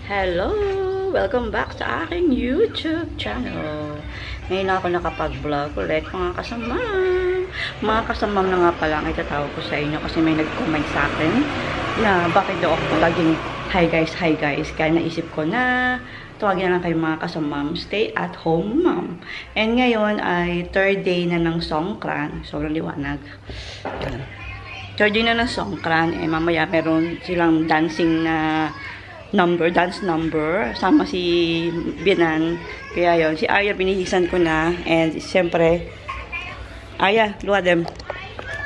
Hello! Welcome back sa aking YouTube channel. Ngayon ako nakapag-vlog ulit mga kasamam. Mga kasamam na nga pala ang itatawag ko sa inyo kasi may nag-comment sa akin na bakit daw ako laging hi guys. Kaya naisip ko na tawagin na lang kayo mga kasamam. Stay at home mom. And ngayon ay third day na ng Songkran. Sobrang liwanag. Third day na ng Songkran. Eh mamaya meron silang dancing na dance number, sama si Binan. Kaya yon, si Arya binihisan ko na. And siyempre, Arya, look at them.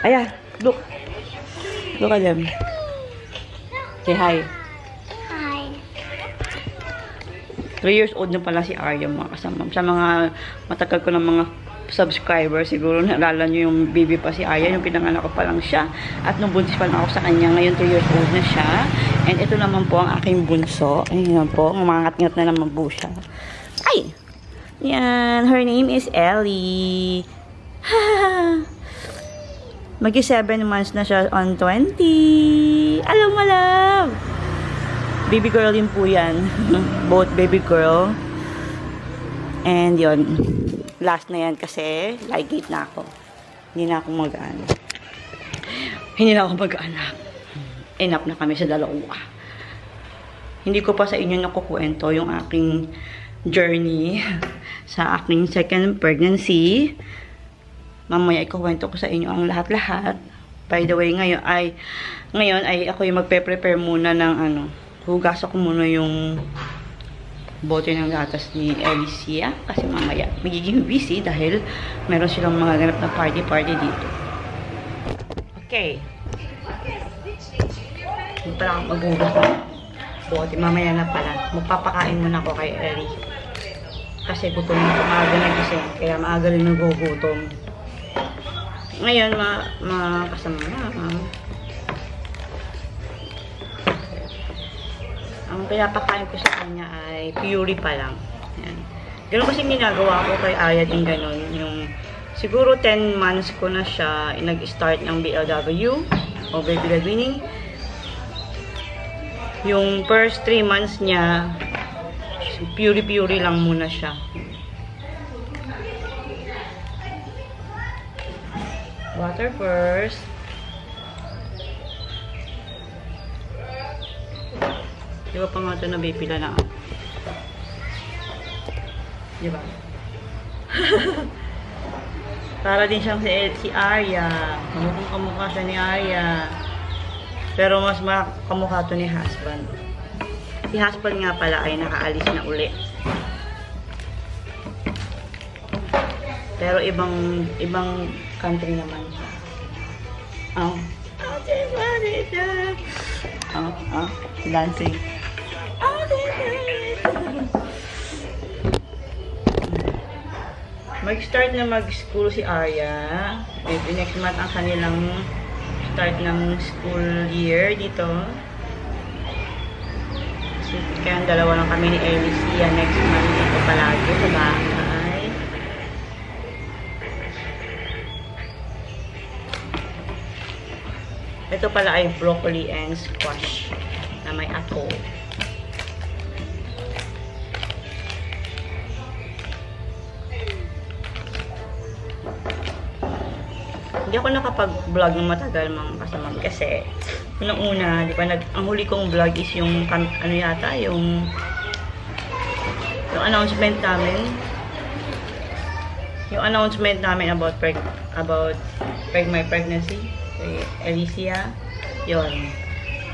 Arya, look at them. Say hi. Hi. 3 years old na pala si Arya mga kasama. Sa mga matagal ko ng mga subscriber, siguro naalala nyo yung baby pa si Arya, yung pinanganak ko pa lang siya. At nung buntis pa lang ako sa kanya, ngayon 3 years old na siya. And ito naman po ang aking bunso. Ayan po, umangat-ngat na naman po siya. Ay! Yan, her name is Ellie. Magi 7 months na siya on 20. Alam mo, love! Baby girl din po yan. Both baby girl. And yon, last na yan kasi light gate na ako. Hindi na ako mag-anak. Enough na kami sa dalawa. Hindi ko pa sa inyo nakukwento yung aking journey sa aking second pregnancy. Mamaya ikukwento ko sa inyo ang lahat-lahat. By the way, ngayon ay ako yung magpe-prepare muna ng hugas ako muna yung bote ng gatas ni Alicia kasi mamaya magiging busy dahil meron silang mga ganap na party dito. Okay. Hindi pala ako maghugas ng bote. Mamaya na pala. Magpapakain muna ako kay Ellie. Kasi gutom nito. Maaga na gising. Kaya maaga rin nagugutom. Ngayon, mga kasama ang pinapakain ko sa kanya ay puree pa lang. Yan. Ganun kasi ginagawa ko kay Arya din ganun. Yung, siguro 10 months ko na siya nag-start ng BLW o baby led weaning. Yung first 3 months niya, puree lang muna siya. Water first. Di ba pa nga ito nabipila na? Di ba? Para din siyang si Arya. Kamukha siya ni Arya. Pero mas kamukha ito ni husband. Si husband nga pala ay nakaalis na uli. Pero ibang country naman siya. Dancing. Mag-start na mag-school si Arya. Maybe next month ang kanilang start ng school year dito. So, kaya dalawa lang kami ni Alicia next month dito palagi sa bahay. Ito pala ay broccoli and squash na may atol. Hindi ako nakapag-vlog ng matagal mga kasama kasi una, di ba, ang huli kong vlog is yung yung announcement namin. Yung announcement namin about my pregnancy kay Alicia. Yon.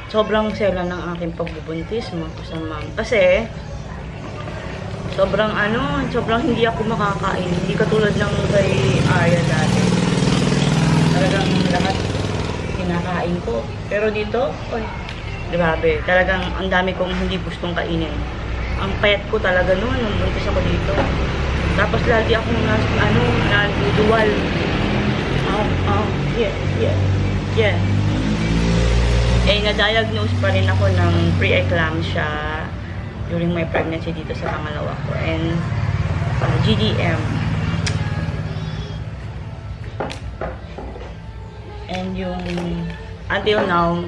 Sobrang sela ng aking pagbubuntis mga kasama. Kasi sobrang hindi ako makakain. Hindi katulad ng kay Arya dati. Talagang lahat kinakain ko. Pero dito, grabe. Talagang ang dami kong hindi gustong kainin. Ang payat ko talaga noon nung buntis ako dito. Tapos lagi akong naduduwal. Yeah. Eh, na-diagnose pa rin ako ng pre-eclampsia during my pregnancy dito sa pangalawa ko. And GDM. And yung until now,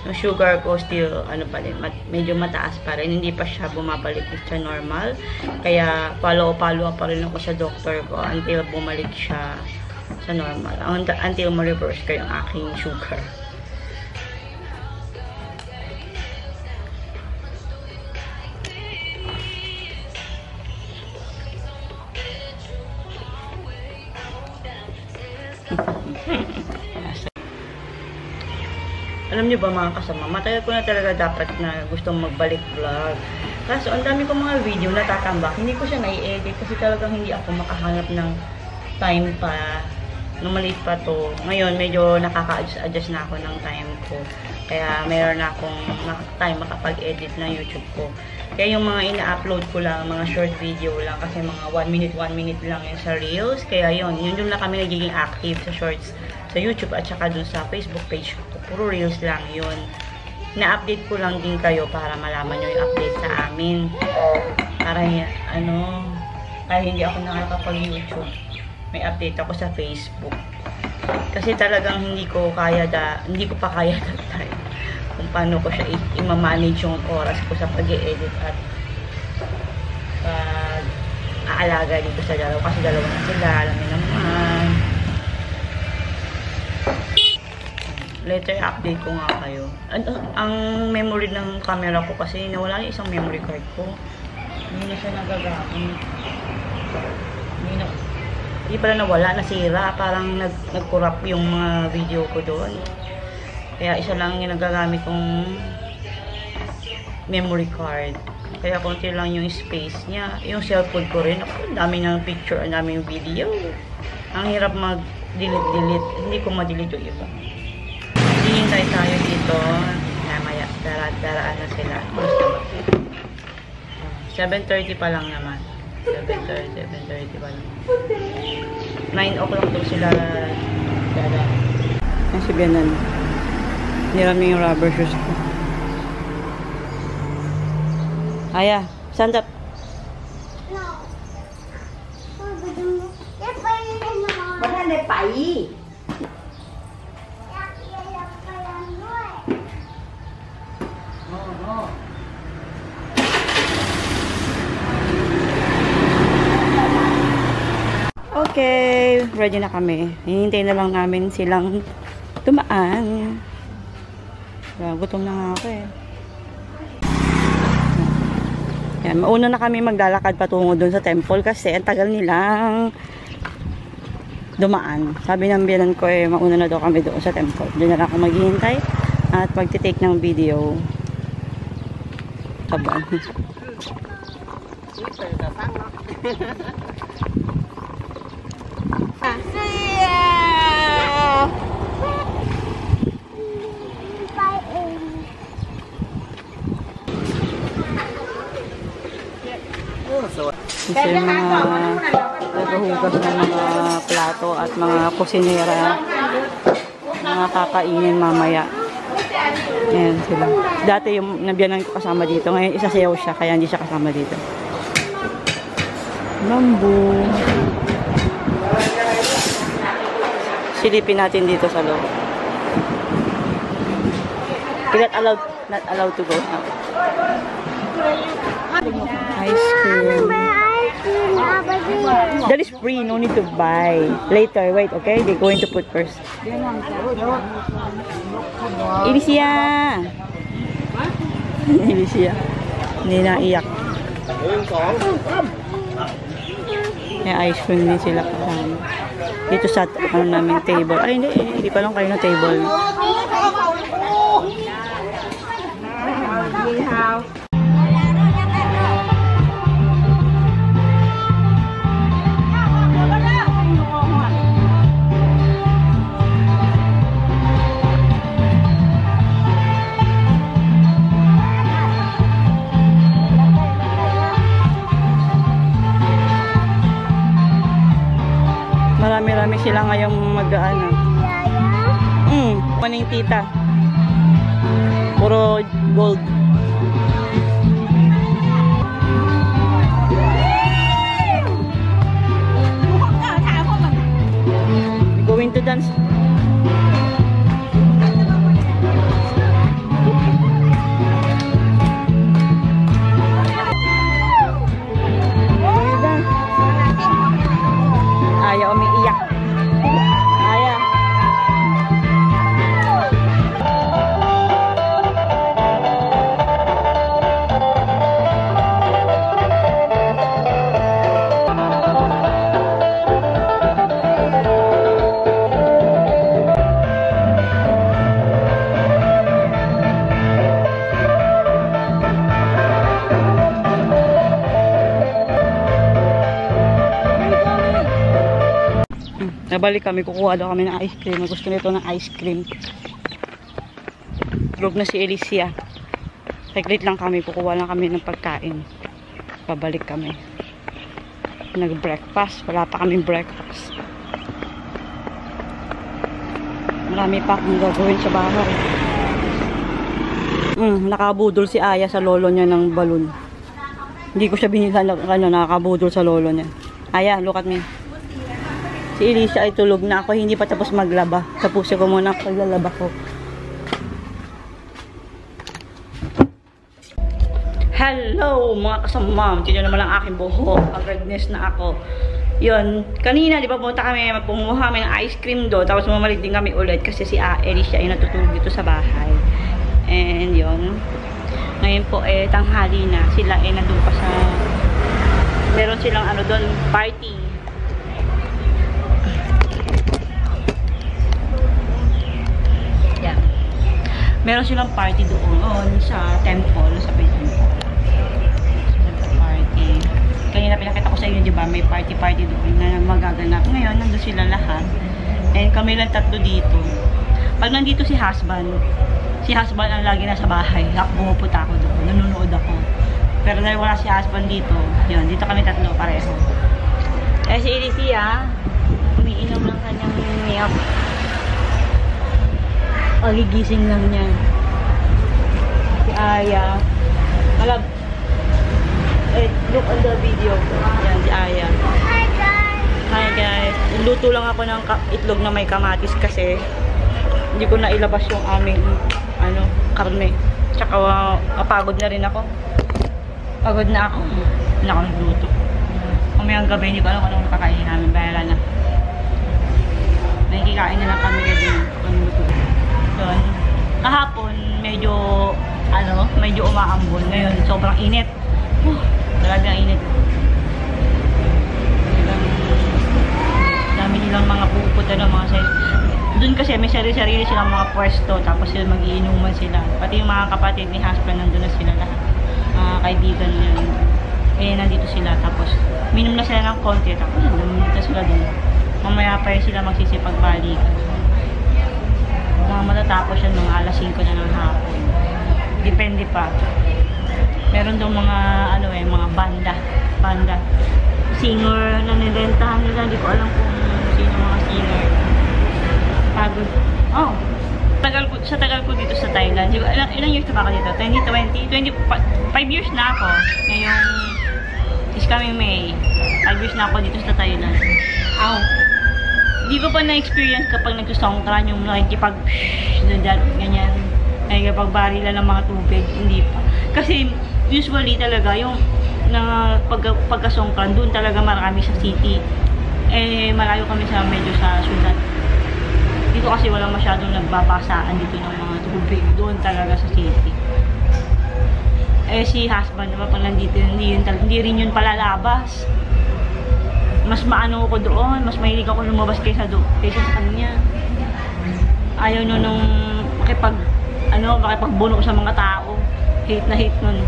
yung sugar ko still, ano pa rin, medyo mataas pa rin. Hindi pa siya bumabalik sa normal. Kaya, follow up pa rin ako sa doctor ko until bumalik siya sa normal. Until ma-reverse ko yung aking sugar. Alam niyo ba mga kasama, matagal ko na talaga dapat na gustong magbalik vlog. Kaso ang dami kong mga video natatambak. Hindi ko siya nai-edit kasi talagang hindi ako makahanap ng time pa. Nung maliit pa to. Ngayon medyo nakaka-adjust na ako ng time ko. Kaya mayroon na akong time makapag-edit ng YouTube ko. Kaya yung mga ina-upload ko lang, mga short video lang. Kasi mga 1 minute lang yun sa Reels. Kaya yun lang kami nagiging active sa shorts sa YouTube at saka dun sa Facebook page ko. Puro Reels lang yun. Na-update ko lang din kayo para malaman nyo yung update sa amin. Para kahit hindi ako nakakapag-YouTube, may update ako sa Facebook. Kasi talagang hindi ko pa kaya that time kung paano ko siya i-manage yung oras ko sa pag-i-edit at aalaga dito sa dalawa. Kasi dalawa na sila, alam niyo naman. Later update ko nga kayo. Ang memory ng camera ko kasi nawala yung isang memory card ko. Hindi na siya nagagamit. Hindi pala nawala, nasira. Parang nag-corrupt yung mga video ko doon. Kaya isa lang yung nagagamit kong memory card. Kaya konti lang yung space niya. Yung cellphone ko rin. Ang dami ng picture, ang dami yung video. Ang hirap mag-delete. Hindi ko ma-delete yung iba. Hihintay tayo dito. Maya, daraan na sila. 7:30 pa lang naman. 7:30 pa lang. 9 o'clock daw sila daraan. Ang si Bianan. Nirami yung rubber shoes ko. Aya, stand up. Wala pa yi. Okay, ready na kami. Hinihintay na lang namin silang tumaan. Gutom na nga ako eh. Yan, mauna na kami maglalakad patungo doon sa temple kasi ang tagal nilang dumaan. Sabi ng biyanan ko eh, mauna na daw kami doon sa temple. Doon na lang ako maghihintay at magtitake ng video. Taban. Kasi yung mga naghuhugas ng mga plato at mga kusinera, mga kakainin mamaya. Ayan sila. Dati yung nabiyanan ko kasama dito, ngayon isasayaw siya kaya hindi siya kasama dito. Bamboo. Silipin natin dito sa loob. Not allowed to go now. Ice cream. That is free, no need to buy. Later, wait, okay? They're going to put first. Ilisia! Ilisia. Hindi na iyak. May ice cream din sila kasama. Dito sa namin table. Ay, hindi pa lang kayo na table. Marami-rami sila ngayong mag-ano. Maning tita. Puro gold. Going to dance. Nabalik kami, kukuha daw kami ng ice cream. Gusto nito ng ice cream. Tulog na si Alicia. Saglit lang kami, kukuha lang kami ng pagkain. Pabalik kami. Nag-breakfast. Wala pa kaming breakfast. Marami pa akong gagawin sa bahay. Nakabudol si Aya sa lolo niya ng balon. Hindi ko siya binila nakabudol sa lolo niya. Aya, look at me. Si Elisa ay tulog na ako. Hindi pa tapos maglaba. Tapusin ko muna ang paglalaba ko. Hello mga kasamam. Tignan naman ang aking buhok. Ang redness na ako. Yun. Kanina, di ba pumunta kami, pumuha kami ng ice cream doon. Tapos mamalik din kami ulit kasi si Alicia ay natutulog dito sa bahay. And yun. Ngayon po tanghali na. Sila nandun pa sa meron silang ano doon, party. Yeah. Meron silang party doon sa temple, sa temple. Party. Kanina pinakita ko sa inyo, di ba? May party doon na magaganap. Ngayon, nandun sila lahat. And kami lang tatlo dito. Pag nandito si husband ang lagi nasa bahay. Bumupunta ako doon. Nanonood ako. Pero dahil wala si husband dito, yun, dito kami tatlo pareho. Si Alicia, umiinom ng kanyang milk. Gigising lang niya. Si Aya. Malab. Look on the video. Yan, si Aya. Hi guys! Hi guys. Luto lang ako ng itlog na may kamatis kasi hindi ko na ilabas yung aming karne. Tsaka mapagod na rin ako. Pagod na ako. Hindi na ako nagluto. Kumayang gabi, hindi ko alam kung anong nakakainin namin. Bahala na. Nakikikain na lang kami kasi doon. Kahapon, medyo umaambon. Ngayon, sobrang init. Talagang init. Dami nilang mga pupunta ng mga size. Doon kasi may sarili-sarili silang mga pwesto. Tapos sila mag-iinuman sila. Pati yung mga kapatid ni husband nandun na sila lahat. Mga kaibigan niya. Nandito sila. Tapos minom na sila ng konti. Tapos nandito sila doon. Mamaya pa rin sila magsissipagbalikan. Matatapos yan mga alas 5 na ng hapon. Depende pa. Meron daw mga mga banda. Singer na nilentahan nila. Hindi ko alam kung sino mga singer. Pagod. Sa tagal ko dito sa Thailand. Ilang years na ba ako dito? 5 years na ako. Ngayong is coming May. 5 years na ako dito sa Thailand. Hindi ko pa na-experience kapag nagsusongkran yung ganyan. Pagbarilan ng mga tubig. Hindi pa. Kasi usually talaga yung pagkasongkran doon talaga marami sa city. Malayo kami medyo sa syudad. Dito kasi walang masyadong nagbabasaan dito ng mga tubig. Doon talaga sa city. Si husband naman pag nandito, hindi rin yun palalabas. Mas maano ako doon. Mas mahilig ako lumabas kaysa sa kanya. Ayaw nung makipagbuno ko sa mga tao. Hate na hate nun.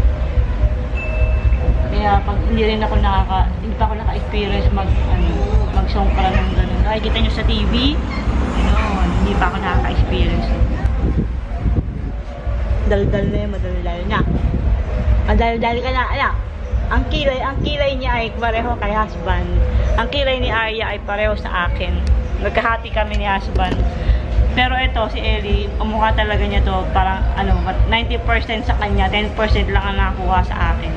Kaya pag hindi pa ako naka-experience mag-songkran ng gano'n. Nakikita nyo sa TV, hindi pa ako naka-experience. Dal-dal na yun, madal-dal na. Madal-dal ka na, anak. Ang kilay niya ay pareho kay husband. Ang kilay ni Arya ay pareho sa akin. Nagkahati kami ni husband. Pero ito, si Ellie, pamukha talaga niya to, parang 90% sa kanya, 10% lang ang nakuha sa akin.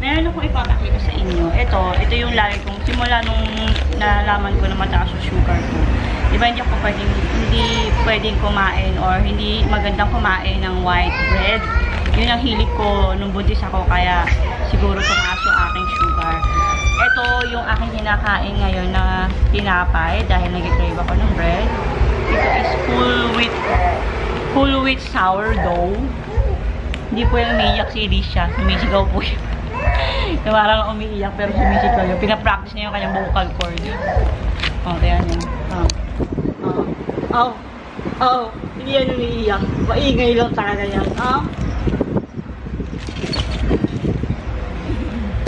Meron akong ipapakita sa inyo. Ito yung lagi kong, simula nung nalaman ko na mataas yung sugar ko. Diba hindi pwedeng kumain or hindi magandang kumain ng white bread. Yun ang hilig ko nung buntis ako, kaya siguro tumaas yung aking sugar. Ito yung aking kinakain ngayon na tinapay dahil nag-crave ako ng bread. Ito is full wheat sourdough. Hindi po yung umiiyak si Alicia. Sumisigaw po siya. Parang umiiyak pero sumisigaw yun. Pinapractice niya yung kanyang vocal cord. Kaya yan. Hindi yan umiiyak. Maingay lang talaga yan.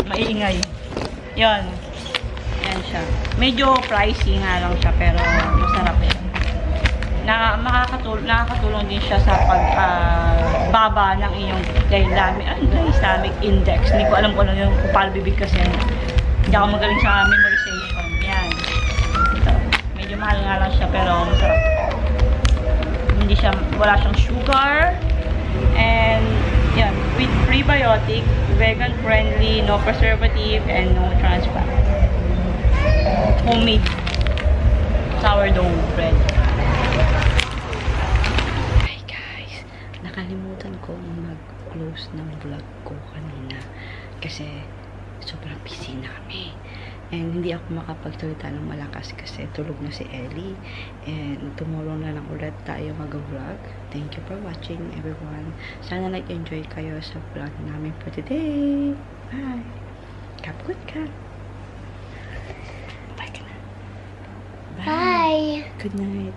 Maingay. Yan. Yan siya. siya. Medyo pricey nga lang siya, pero masarap siya. Nakakatulong din siya sa pagbaba ng iyong glycemic index. Hindi ko alam kung ano yung paano bibigkasin. Hindi ako magaling sa memorization. Yan. Ito. Medyo mahal nga lang siya, pero masarap. Hindi siya, wala siyang sugar. And, yan. With prebiotic, vegan friendly, no preservative, and no trans fat. Homemade sourdough bread. Hi guys, nakalimutan ko mag-close ng vlog ko kanina kasi sobrang busy na kami. And hindi ako makapagsalita ng malakas kasi tulog na si Ellie. And tomorrow na lang ulit tayo mag-vlog. Thank you for watching everyone. Sana nag-enjoy kayo sa vlog namin for today. Bye! Kapag ka! Bye ka na. Bye! Bye. Good night.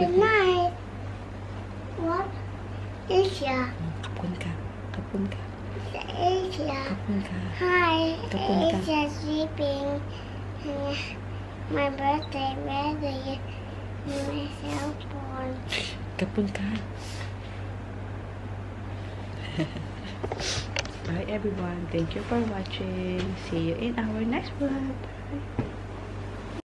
Good night. What is ya? Kapun ka. Kapun ka. Is ya? Kapun ka. Hi. Kapun ka. Is ya sleeping? My birthday ready. My cell phone. Kapun ka. Bye everyone. Thank you for watching. See you in our next vlog. Bye.